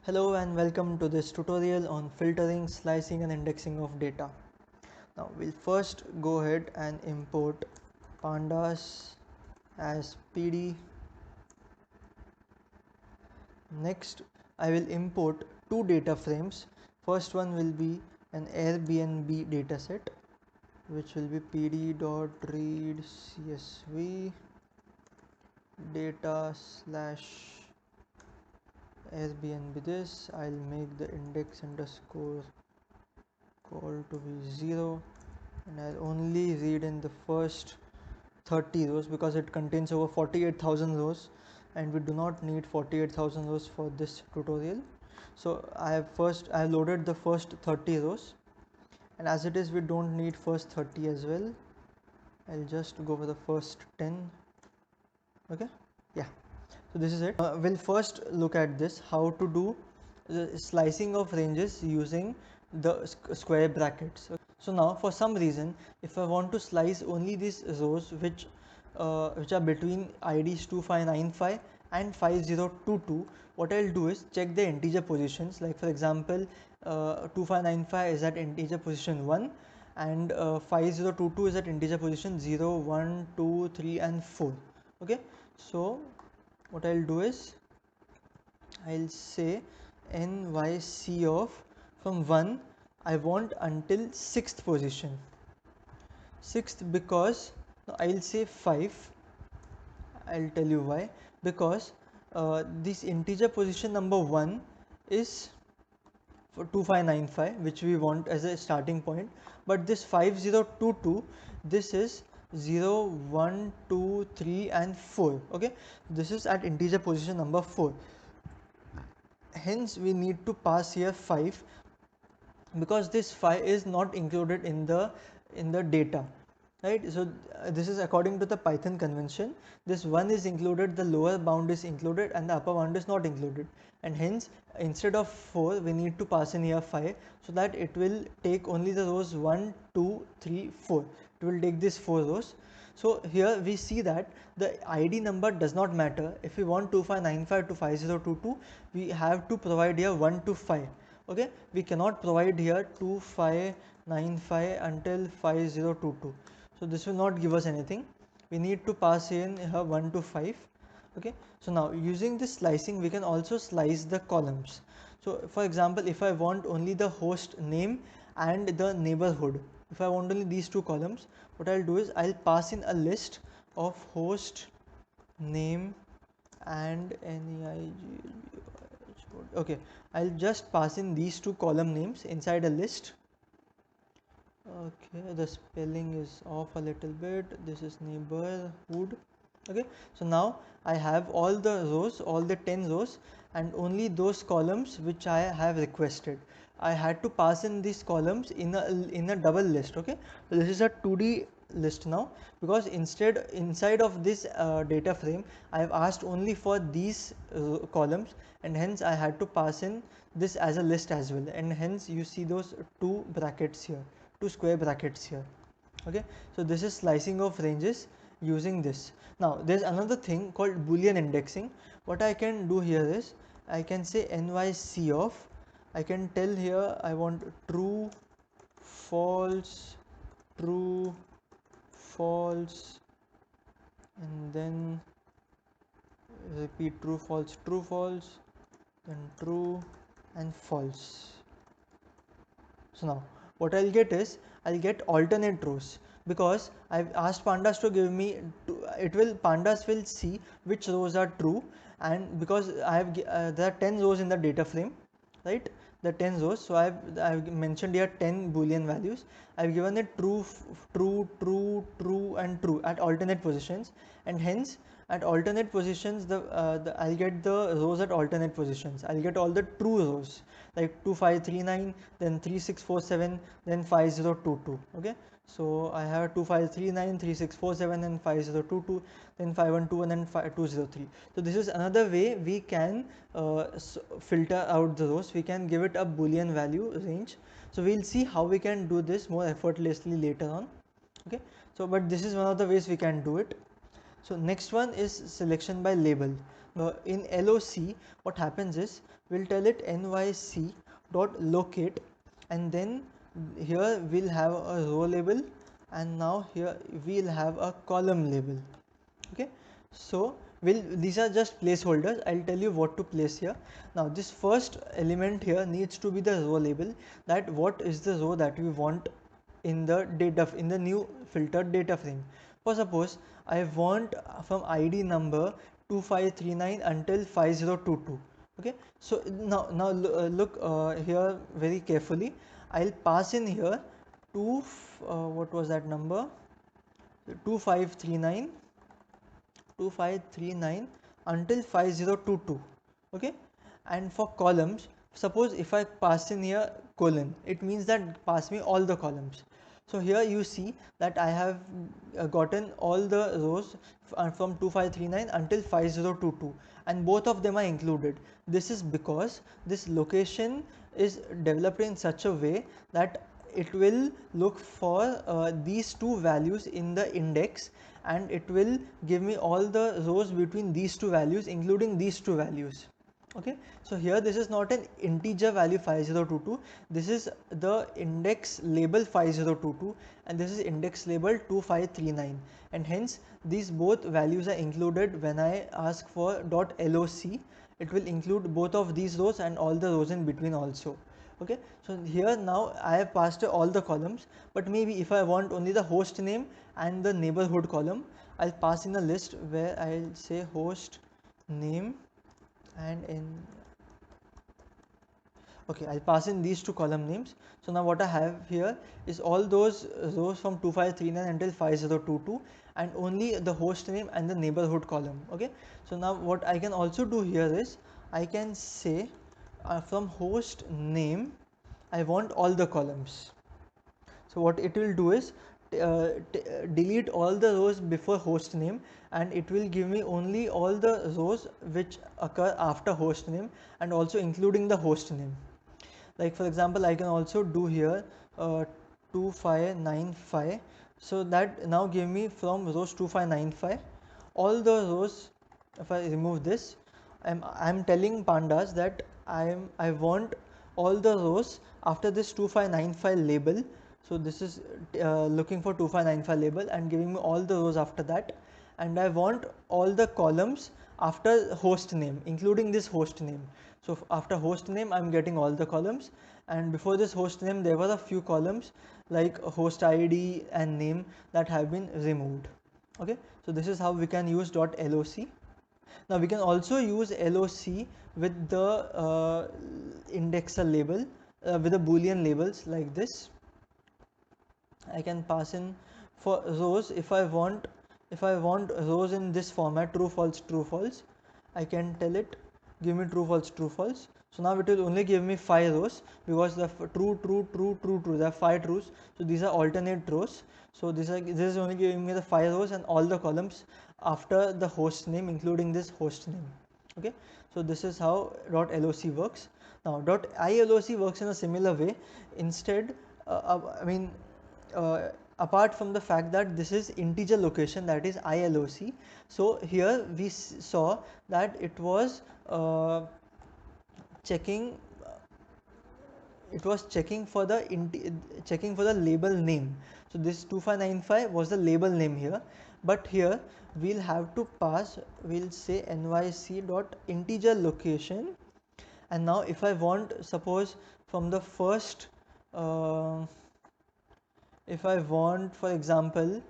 Hello and welcome to this tutorial on filtering, slicing and indexing of data. Now we'll first go ahead and import pandas as PD. Next I will import two data frames. First one will be an Airbnb dataset, which will be pd.read csv data slash Airbnb this. I'll make the index underscore call to be 0 and I'll only read in the first 30 rows because it contains over 48,000 rows and we do not need 48,000 rows for this tutorial. So I have loaded the first 30 rows, and as it is we don't need first 30 as well. I'll just go for the first 10. Okay, yeah, so this is it. We'll first look at this, how to do the slicing of ranges using the square brackets. So now for some reason, if I want to slice only these rows which are between IDs 2595 and 5022, what I'll do is check the integer positions. Like for example, 2595 is at integer position 1 and 5022 is at integer position 0, 1, 2, 3 and 4. Okay, so what I'll do is I'll say nyc of from 1 I want until 6th position. 6th because I'll say 5. I'll tell you why. Because this integer position number 1 is for 2595, which we want as a starting point, but this 5022, this is 0, 1, 2, 3 and 4. Okay, this is at integer position number 4. Hence we need to pass here 5 because this 5 is not included in the data, right? So this is according to the Python convention. This 1 is included, the lower bound is included and the upper bound is not included, and hence instead of 4 we need to pass in here 5, so that it will take only the rows 1, 2, 3, 4. It will take these 4 rows. So here we see that the ID number does not matter. If we want 2595 to 5022, we have to provide here 1 to 5. Okay, we cannot provide here 2595 until 5022. So this will not give us anything. We need to pass in here 1 to 5. Okay, so now using this slicing we can also slice the columns. So for example, if I want only the host name and the neighborhood, if I want only these two columns, what I'll do is I'll pass in a list of host name and neigh. Okay, I'll just pass in these two column names inside a list. Okay, the spelling is off a little bit. This is neighborhood. Okay, so now I have all the rows, all the 10 rows, and only those columns which I have requested. I had to pass in these columns in a double list. Okay, so this is a 2D list now, because inside of this data frame I have asked only for these columns, and hence I had to pass in this as a list as well, and hence you see those two brackets here, two square brackets here. Okay, so this is slicing of ranges using this. Now there's another thing called Boolean indexing. What I can do here is I can say nyc of, I can tell here I want true, false, true, false, and then repeat true, false, then true and false. So now what I'll get is I'll get alternate rows, because I've asked pandas to give me pandas will see which rows are true, and because there are 10 rows in the data frame, right? The 10 rows, so I've mentioned here 10 boolean values. I've given it true, true, true, true and true at alternate positions, and hence at alternate positions I'll get the rows at alternate positions. I'll get all the true rows, like 2539, then 3647, then 5022. Okay, so I have 2539, 3647 and 5022, then 512 and then 203. So this is another way we can filter out the rows. We can give it a boolean value range. So we'll see how we can do this more effortlessly later on. Okay, so but this is one of the ways we can do it. So next one is selection by label. In LOC, what happens is we'll tell it nyc dot locate, and then here we'll have a row label, and now here we'll have a column label. Okay, so these are just placeholders. I'll tell you what to place here. Now this first element here needs to be the row label, that what is the row that we want in the new filtered data frame. For suppose I want from ID number 2539 until 5022. Okay, so now look here very carefully. I'll pass in here what was that number, 2539 until 5022. Okay, and for columns, suppose if I pass in here colon, it means that pass me all the columns. So here you see that I have gotten all the rows from 2539 until 5022, and both of them are included. This is because this location is developed in such a way that it will look for these two values in the index, and it will give me all the rows between these two values, including these two values. Okay, so here this is not an integer value 5022, this is the index label 5022, and this is index label 2539, and hence these both values are included. When I ask for .loc, it will include both of these rows and all the rows in between also. Okay, so here now I have passed all the columns, but maybe if I want only the host name and the neighborhood column, I'll pass in a list where I'll say host name, and I'll pass in these two column names. So now what I have here is all those rows from 2539 until 5022, and only the host name and the neighborhood column. Okay, so now what I can also do here is I can say from host name I want all the columns. So what it will do is delete all the rows before host name, and it will give me only all the rows which occur after host name, and also including the host name. Like for example, I can also do here 2595, so that now give me from rows 2595 all the rows. If I remove this, I'm telling pandas that I want all the rows after this 2595 label. So this is looking for 2595 label and giving me all the rows after that, and I want all the columns after host name, including this host name. So after host name I'm getting all the columns, and before this host name there were a few columns like host ID and name that have been removed. Okay, so this is how we can use .loc. Now we can also use LOC with the indexer label, with the boolean labels like this. I can pass in for rows. If I want rows in this format, true false, I can tell it give me true false. So now it will only give me 5 rows, because the true, there are 5 trues, so these are alternate rows. So this is only giving me the 5 rows and all the columns after the host name, including this host name. Okay, so this is how .loc works. Now .iloc works in a similar way. Instead, apart from the fact that this is integer location, that is iloc, so here we saw that it was checking for the label name. So this 2595 was the label name here, but here we'll have to pass, we'll say nyc dot integer location, and now if I want, suppose from the first if I want, for example,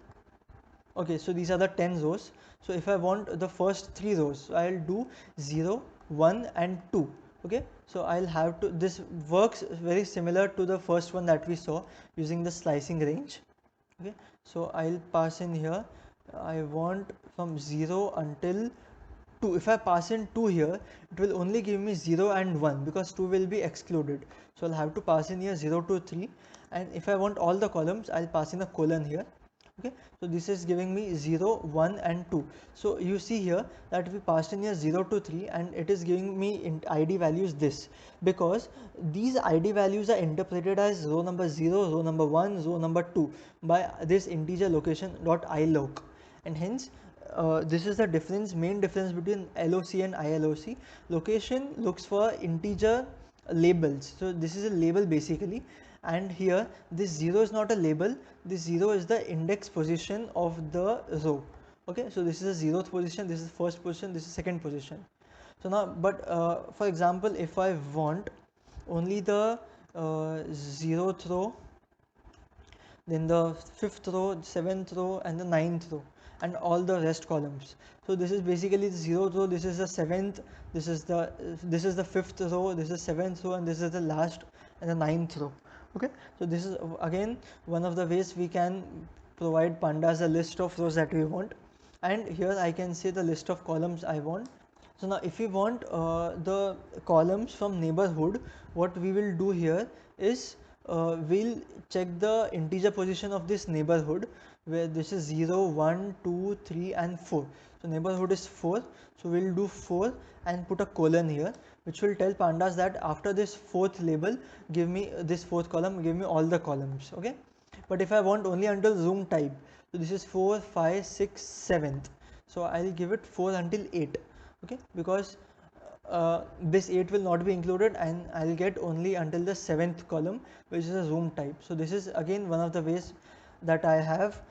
okay, so these are the 10 rows. So if I want the first 3 rows, I'll do 0, 1 and 2. Okay, so I'll have to, this works very similar to the first one that we saw using the slicing range. Okay, so I'll pass in here, I want from 0 until 2. If I pass in 2 here, it will only give me 0 and 1, because 2 will be excluded. So I'll have to pass in here 0 to 3, and if I want all the columns, I'll pass in a colon here. Okay, so this is giving me 0, 1 and 2. So you see here that we passed in here 0 to 3, and it is giving me in ID values this, because these ID values are interpreted as row number 0, row number 1, row number 2 by this integer location .iloc, and hence this is the difference, main difference between LOC and ILOC. Location looks for integer labels, so this is a label basically, and here this 0 is not a label, this 0 is the index position of the row. Okay, so this is the 0th position, this is first position, this is second position. So now, but for example, if I want only the 0th row, then the 5th row, 7th row and the 9th row, and all the rest columns. So this is basically the 0th row, this is the 7th, this is the 5th row, this is 7th row, and this is the last and the 9th row. Okay, so this is again one of the ways we can provide pandas a list of rows that we want, and here I can say the list of columns I want. So now if we want the columns from neighborhood, what we will do here is we'll check the integer position of this neighborhood, where this is 0, 1, 2, 3 and 4. So neighborhood is 4, so we'll do 4 and put a colon here, which will tell pandas that after this fourth label, give me this fourth column, give me all the columns. Okay, but if I want only until room type, so this is 4, 5, 6, 7th, so I'll give it 4 until 8. Okay, because this 8 will not be included, and I'll get only until the 7th column, which is a room type. So this is again one of the ways that I have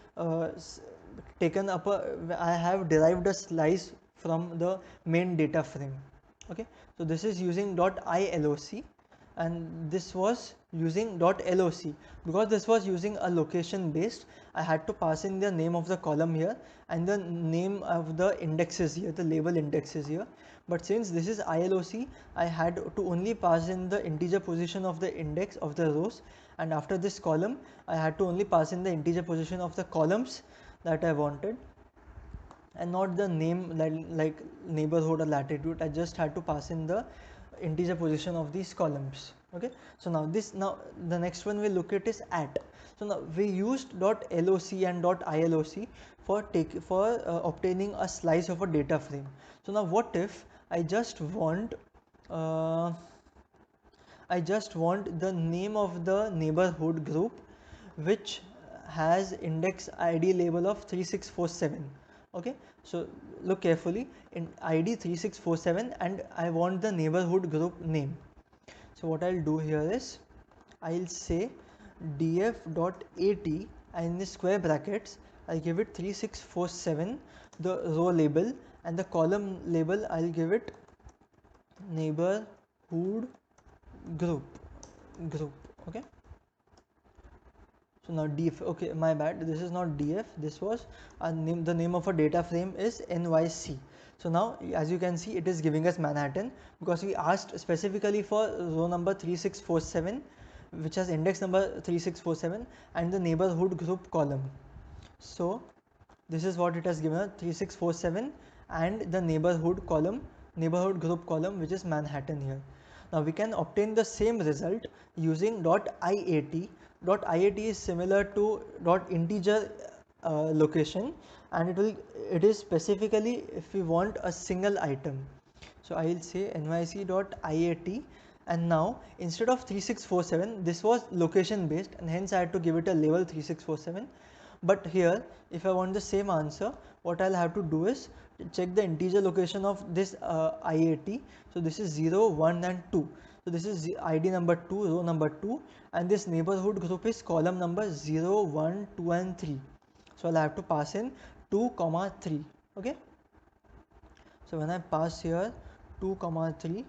taken up I have derived a slice from the main data frame. Okay, so this is using .iloc, and this was using .loc. Because this was using a location based, I had to pass in the name of the column here and the name of the indexes here, the label indexes here. But since this is ILOC, I had to only pass in the integer position of the index of the rows, and after this column I had to only pass in the integer position of the columns that I wanted, and not the name like neighborhood or latitude. I just had to pass in the integer position of these columns. Okay, so now the next one we look at is at. So now we used .loc and .iloc for obtaining a slice of a data frame. So now what if I just want the name of the neighborhood group which has index ID label of 3647. Okay, so look carefully in ID 3647, and I want the neighborhood group name. So what I'll do here is I'll say df.at, and in the square brackets I'll give it 3647 the row label, and the column label I'll give it neighborhood group. Okay, so now df, okay, my bad, this is not df, this was a name, the name of a data frame is nyc. So now as you can see, it is giving us Manhattan because we asked specifically for row number 3647, which has index number 3647 and the neighborhood group column. So this is what it has given us, 3647 and the neighborhood group column, which is Manhattan here. Now we can obtain the same result using .iat. .iat is similar to .integer location, and it is specifically if we want a single item. So I will say nyc.iat, and now instead of 3647, this was location based and hence I had to give it a label 3647. But here if I want the same answer, what I'll have to do is check the integer location of this IAT. So this is 0, 1 and 2. So this is ID number 2, row number 2, and this neighborhood group is column number 0, 1, 2 and 3. So I'll have to pass in 2, 3. Okay. So when I pass here 2, 3,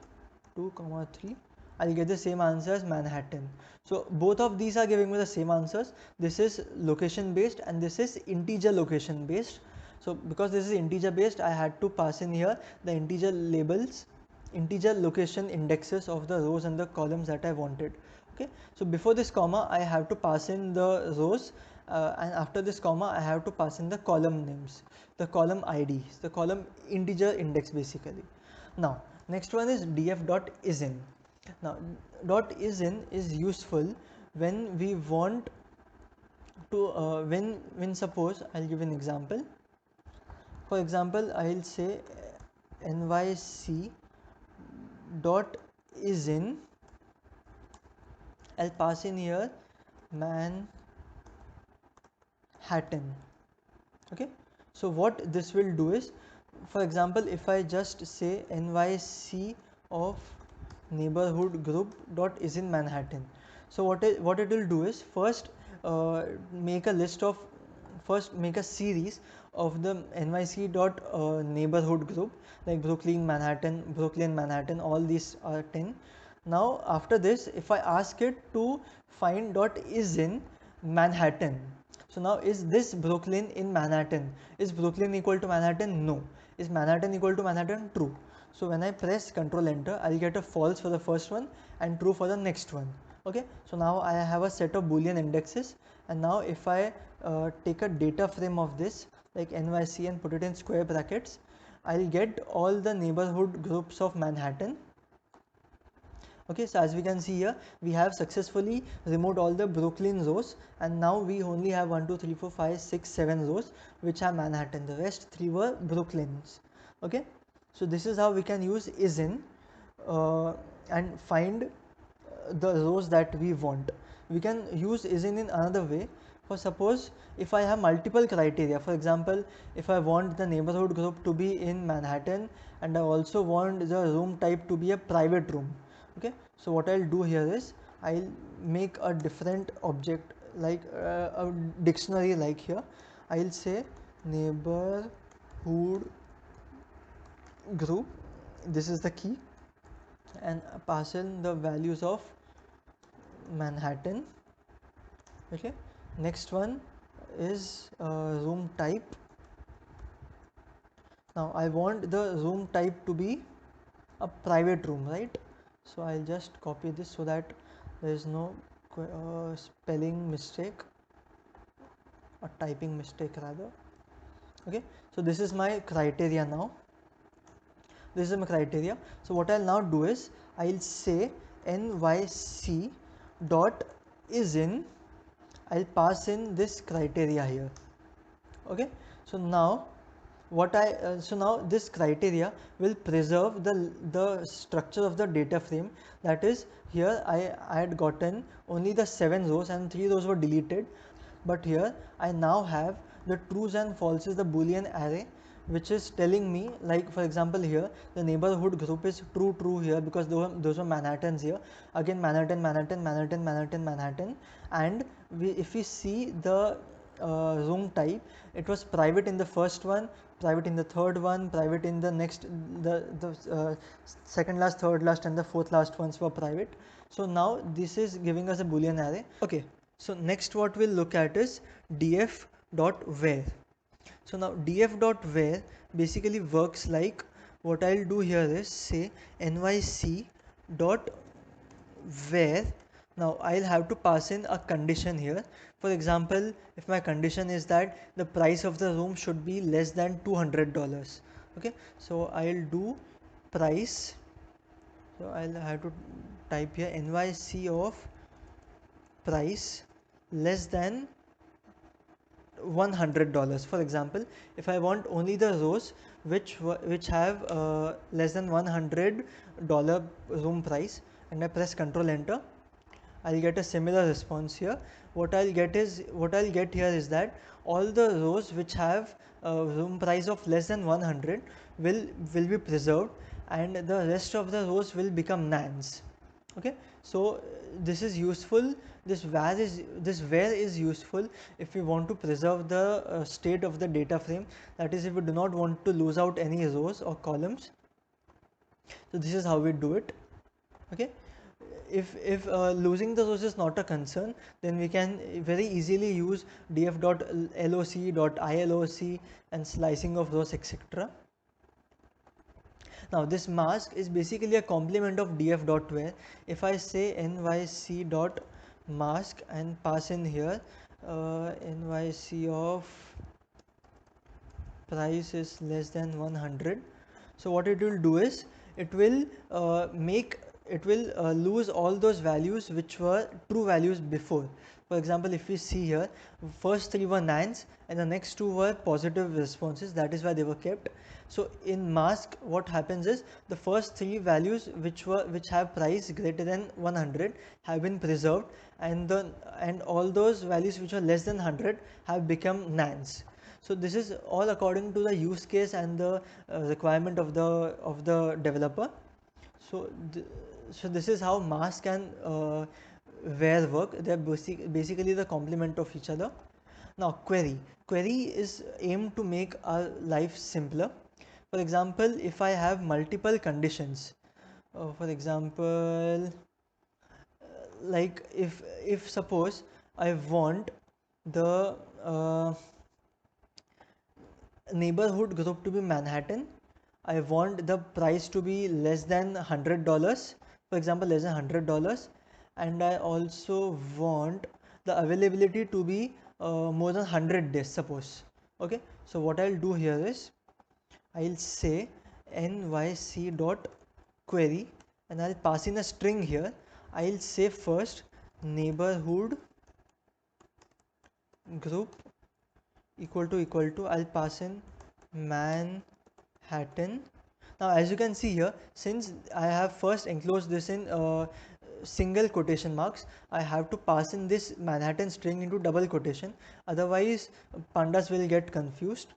I'll get the same answer as Manhattan. So both of these are giving me the same answers. This is location based and this is integer location based. So because this is integer based, I had to pass in here the integer labels, integer location indexes of the rows and the columns that I wanted. Okay, so before this comma I have to pass in the rows, and after this comma I have to pass in the column names, the column IDs, the column integer index basically. Now next one is df.isin. Now .isin is useful when we want to when suppose I'll give an example. For example, I'll say nyc dot isin, I'll pass in here Manhattan. Okay, So what this will do is, for example, if I just say nyc of neighborhood group dot is in Manhattan, so what it will do is, first make a list of, first make a series of the nyc dot neighborhood group, like Brooklyn, Manhattan, all these are 10. Now after this, if I ask it to find dot is in Manhattan, so now is this Brooklyn in Manhattan? Is Brooklyn equal to Manhattan? No. Is Manhattan equal to Manhattan? True. So when I press Control Enter, I'll get a false for the first one and true for the next one. Okay. So now I have a set of Boolean indexes, and now if I take a data frame of this, like NYC, and put it in square brackets, I'll get all the neighborhood groups of Manhattan. Okay, so as we can see here, we have successfully removed all the Brooklyn rows, and now we only have 1 2 3 4 5 6 7 rows which are Manhattan. The rest 3 were Brooklyns. Okay, so this is how we can use isIn and find the rows that we want. We can use isIn in another way. For suppose if I have multiple criteria, for example, if I want the neighborhood group to be in Manhattan and I also want the room type to be a private room. Okay, so what I'll do here is, I'll make a different object, like a dictionary, like here I'll say neighborhood group, this is the key, and pass in the values of Manhattan. Okay, next one is room type. Now I want the room type to be a private room, right? So I'll just copy this so that there is no spelling mistake or typing mistake rather. Okay, so this is my criteria now. This is my criteria. So what I'll now do is, I'll say nyc dot is in, I'll pass in this criteria here. Okay, so now so now this criteria will preserve the structure of the data frame. That is, here I had gotten only the 7 rows and 3 rows were deleted, but here I now have the trues and falses, the Boolean array, which is telling me, like for example here the neighborhood group is true here, because those are Manhattans here, again Manhattan, and if we see the room type, it was private in the first one, private in the third one, private in the next, the second last, third last, and the fourth last ones were private. So now this is giving us a Boolean array. Okay, so next what we'll look at is df.where. So now df.where basically works like, what I'll do here is say nyc dot where. Now I'll have to pass in a condition here. For example, if my condition is that the price of the room should be less than $200. Okay, so I'll do price, so I'll have to type here nyc of price less than $100. For example, if I want only the rows which have less than $100 room price, and I press Control Enter, I'll get a similar response here. What I'll get here is that all the rows which have room price of less than 100 will be preserved, and the rest of the rows will become nans. Okay, so this is useful. This where is useful if we want to preserve the state of the data frame, that is, if we do not want to lose out any rows or columns. So this is how we do it. Okay, if losing the rows is not a concern, then we can very easily use df.loc.iloc and slicing of rows, etc. Now this mask is basically a complement of df.where. If I say nyc.mask and pass in here nyc of price is less than 100, so what it will do is, it will lose all those values which were true values before. For example, if we see here, first 3 were nans and the next 2 were positive responses, that is why they were kept. So in mask, what happens is, the first 3 values which have price greater than 100 have been preserved, and all those values which are less than 100 have become nans. So this is all according to the use case and the requirement of the developer. So so this is how mask and where work. They're basically the complement of each other. Now query is aimed to make our life simpler. For example, if I have multiple conditions, for example, like if suppose I want the neighborhood group to be Manhattan, I want the price to be less than $100, for example, less than $100, and I also want the availability to be more than 100 days, suppose. Okay, so what I'll do here is I'll say nyc dot query, and I'll pass in a string here. I'll say first neighborhood group equal to I'll pass in Manhattan. Now as you can see here, since I have first enclosed this in single quotation marks, I have to pass in this Manhattan string into double quotation, otherwise pandas will get confused.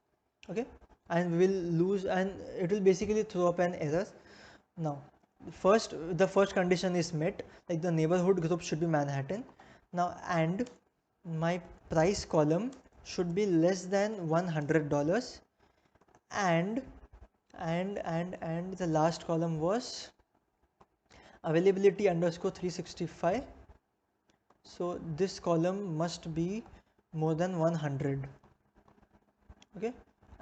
Okay, and we will lose, and it will basically throw up an error. Now the first condition is met, like the neighborhood group should be Manhattan. Now and my price column should be less than $100, and the last column was availability underscore 365. So this column must be more than 100. Okay,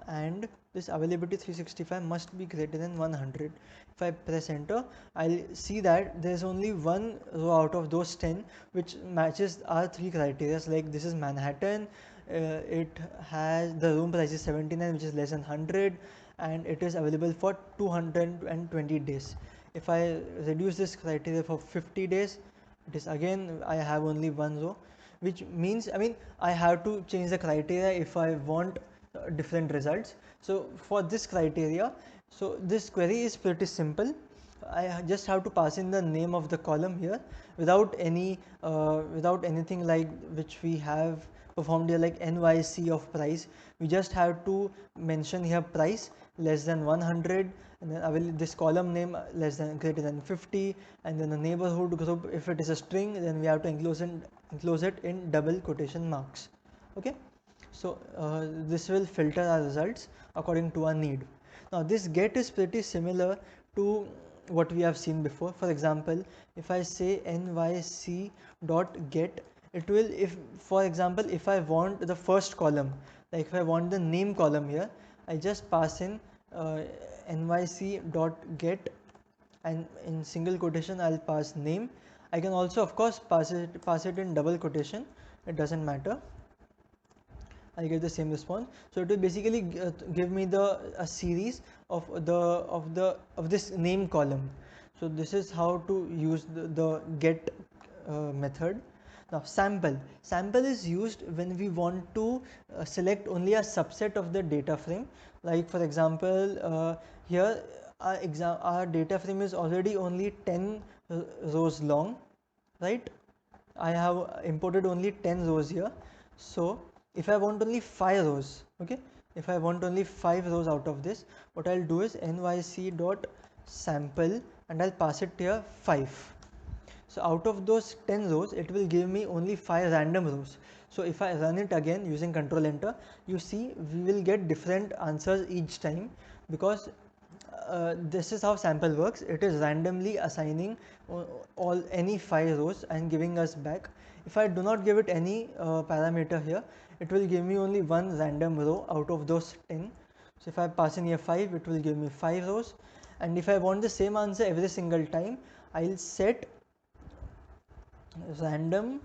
and this availability 365 must be greater than 100. If I press enter, I'll see that there's only one row out of those 10 which matches our three criteria. Like this is Manhattan, it has the room price is 79, which is less than 100, and it is available for 220 days. If I reduce this criteria for 50 days, it is again I have only one row, which means I have to change the criteria if I want different results. So for this criteria, so this query is pretty simple. I just have to pass in the name of the column here without anything like which we have performed here, like NYC of price. We just have to mention here price less than 100, and then I will this column name less than greater than 50, and then the neighborhood group, if it is a string, then we have to enclose it in double quotation marks. Okay, so this will filter our results according to our need. Now this get is pretty similar to what we have seen before. For example, if I say nyc dot get, it will, if for example if I want the first column, like if I want the name column here, I just pass in nyc dot get, and in single quotation I'll pass name. I can also of course pass it in double quotation, it doesn't matter. I get the same response. So it will basically give me a series of this name column. So this is how to use the get method. Now sample is used when we want to select only a subset of the data frame. Like for example, here our data frame is already only 10 rows long, right? I have imported only 10 rows here. So if I want only 5 rows, okay, if I want only 5 rows out of this, what I'll do is nyc dot sample, and I'll pass it here 5. So out of those 10 rows, it will give me only 5 random rows. So if I run it again using control enter, you see we will get different answers each time, because this is how sample works. It is randomly assigning any 5 rows and giving us back. If I do not give it any parameter here, it will give me only one random row out of those 10. So if I pass in here 5, it will give me 5 rows, and if I want the same answer every single time, I'll set random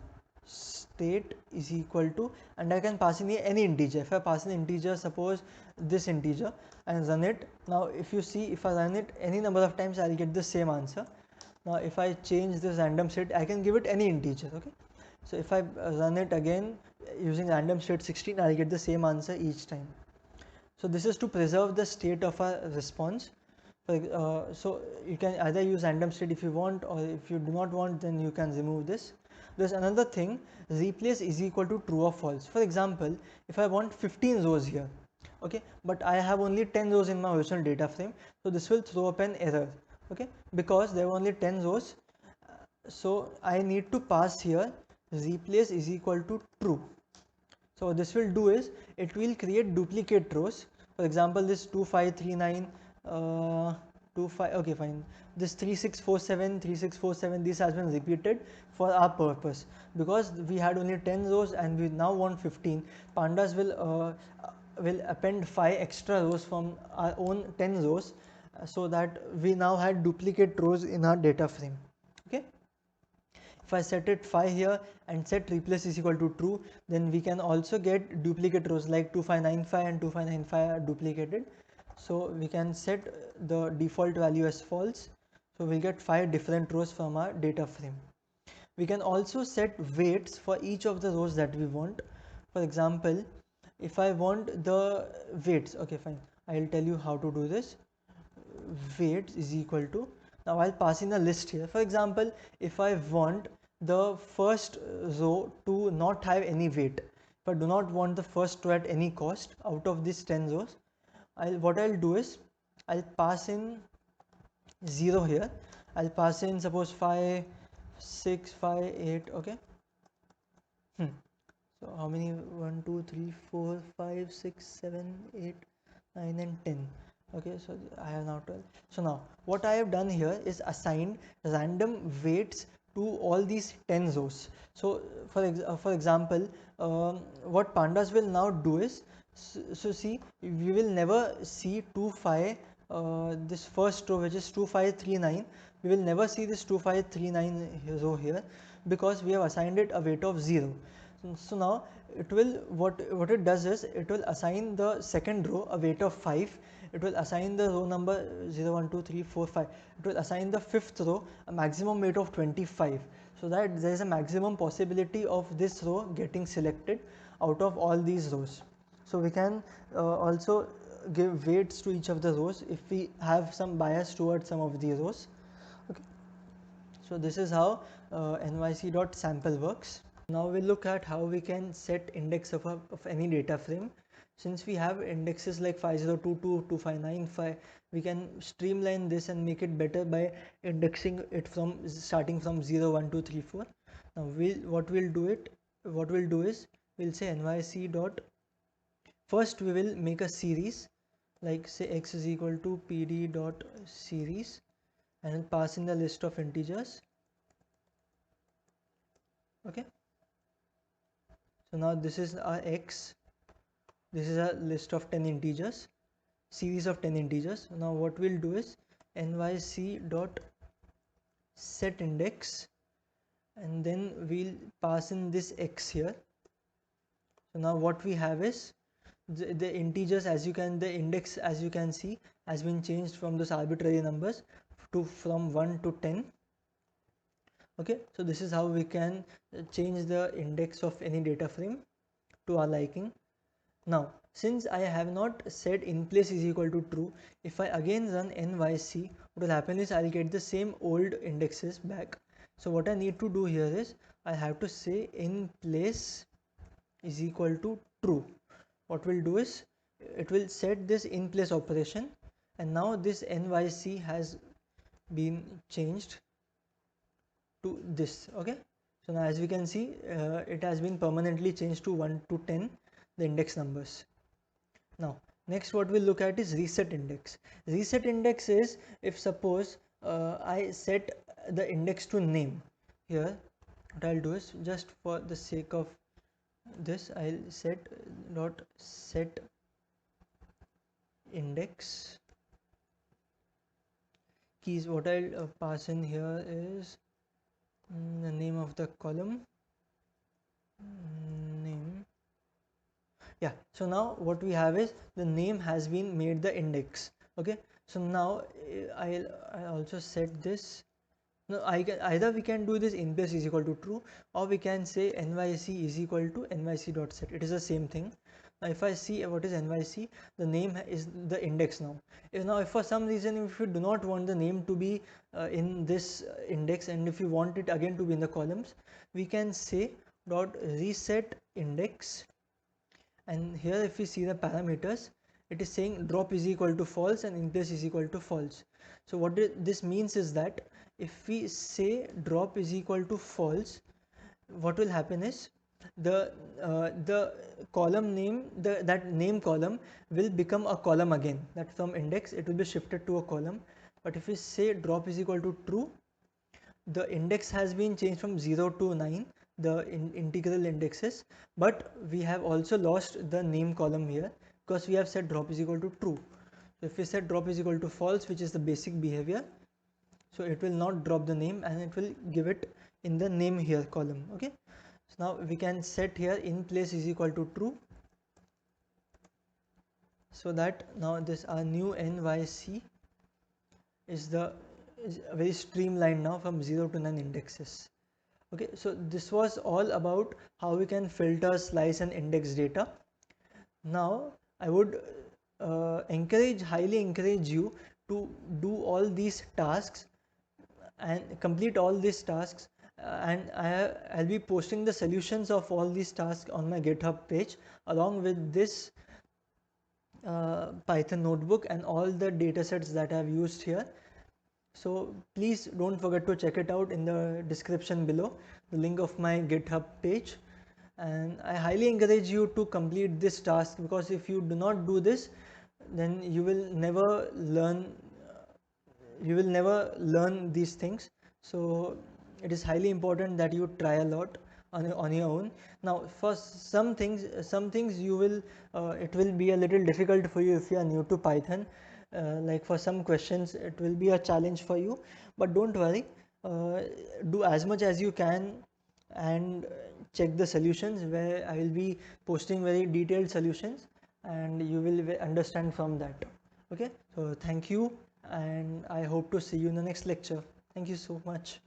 state is equal to, and I can pass in here any integer. If I pass in integer, suppose this integer, and run it, now if you see, if I run it any number of times, I'll get the same answer. Now if I change this random state, I can give it any integer. Okay, so if I run it again using random state 16, I'll get the same answer each time. So this is to preserve the state of a response. So you can either use random state if you want, or if you do not want, then you can remove this. there's another thing, replace is equal to true or false. For example, if I want 15 rows here, okay, but I have only 10 rows in my original data frame, so this will throw up an error, okay, because there were only 10 rows. So I need to pass here replace is equal to true. So what this will do is it will create duplicate rows. For example, this 2539 25, okay fine, this 3647 3647, this has been repeated for our purpose, because we had only 10 rows and we now want 15. Pandas will append 5 extra rows from our own 10 rows, so that we now had duplicate rows in our data frame. Okay, if I set it 5 here and set replace is equal to true, then we can also get duplicate rows like 2595 and 2595 are duplicated. So we can set the default value as false. So we'll get 5 different rows from our data frame. We can also set weights for each of the rows that we want. For example, if I want the weights, okay fine, I'll tell you how to do this. Weights is equal to, now I'll pass in a list here. For example, if I want the first row to not have any weight, if I do not want the first row at any cost out of these 10 rows, what I'll do is I'll pass in 0 here. I'll pass in suppose 5 6 5 8, okay. So how many? 1 2 3 4 5 6 7 8 9 and 10. Okay, so I have now 12. So now what I have done here is assigned random weights to all these 10 rows. So for example, what pandas will now do is, so see, we will never see 2 5, this first row which is 2539, we will never see this 2539 row here, because we have assigned it a weight of 0. So now it will, what it does is it will assign the second row a weight of 5, it will assign the row number 0 1 2 3 4 5, it will assign the fifth row a maximum weight of 25, so that there is a maximum possibility of this row getting selected out of all these rows. So we can also give weights to each of the rows if we have some bias towards some of the rows. Okay, so this is how nyc.sample works. Now we'll look at how we can set index of any data frame. Since we have indexes like 5022, 2595, we can streamline this and make it better by indexing it from starting from 0 1 2 3 4. Now what we'll do is we'll say nyc dot, first we will make a series, like say x is equal to pd dot series, and we'll pass in the list of integers. Okay, so now this is our x, this is a list of 10 integers, series of 10 integers. Now what we'll do is nyc dot set index, and then we'll pass in this x here. So now what we have is the integers, as you can, the index as you can see has been changed from those arbitrary numbers to from 1 to 10. Okay, so this is how we can change the index of any data frame to our liking. Now since I have not set in place is equal to true, if I again run nyc, what will happen is I'll get the same old indexes back. So what I need to do here is I have to say in place is equal to true. What we'll do is it will set this in place operation, and now this nyc has been changed to this. Okay, so now as we can see, it has been permanently changed to 1 to 10, the index numbers. Now next what we'll look at is reset index. Reset index is if suppose I set the index to name. Here what I'll do is, just for the sake of this, I'll set dot set index keys. What I'll pass in here is the name of the column, name. Yeah, so now what we have is the name has been made the index. Okay, so now I'll also set this. No, I can either we can do this in place is equal to true, or we can say nyc is equal to nyc dot set. It is the same thing. if I see what is NYC, the name is the index now. If for some reason if you do not want the name to be in this index, and if you want it again to be in the columns, we can say dot reset index, and here if we see the parameters, it is saying drop is equal to false and in place is equal to false. So what this means is that if we say drop is equal to false, what will happen is the column name, that name column will become a column again, that from index it will be shifted to a column. But if we say drop is equal to true, the index has been changed from 0 to 9, the integral indexes, but we have also lost the name column here because we have said drop is equal to true. So if we set drop is equal to false, which is the basic behavior, so it will not drop the name and it will give it in the name here column. Okay, so now we can set here in place is equal to true, so that now this our new NYC is very streamlined now from 0 to 9 indexes. Okay, so this was all about how we can filter, slice and index data. Now I would highly encourage you to do all these tasks and complete all these tasks, and I'll be posting the solutions of all these tasks on my GitHub page along with this Python notebook and all the data sets that I've used here. So please don't forget to check it out in the description below, the link of my GitHub page. And I highly encourage you to complete this task, because if you do not do this, then you will never learn these things. So it is highly important that you try a lot on your own. Now for some things you will it will be a little difficult for you if you are new to Python. Like for some questions it will be a challenge for you, but don't worry, do as much as you can and check the solutions, where I will be posting very detailed solutions and you will understand from that. Okay, so thank you, and I hope to see you in the next lecture. Thank you so much.